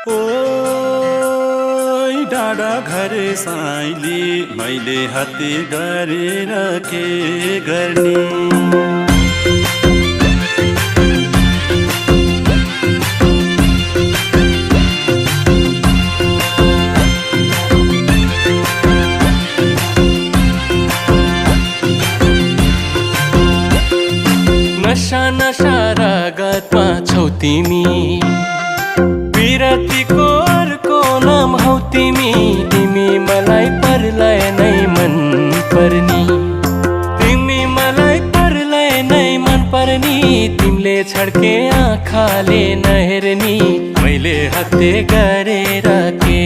ओ डाँडा घर साइली मैले हत्या गरेर के गर्ने। नशा नशा रगतमा छौ तिमी, विरतीको अर्को नाम हौ तिमी। तिमी मलाई परलाई नै मन पर्नी, तिमी मलाई परलाई नै मन पर्नी। तिमीले छड्के आँखाले नहेर्नी, मैले हत्या गरेर के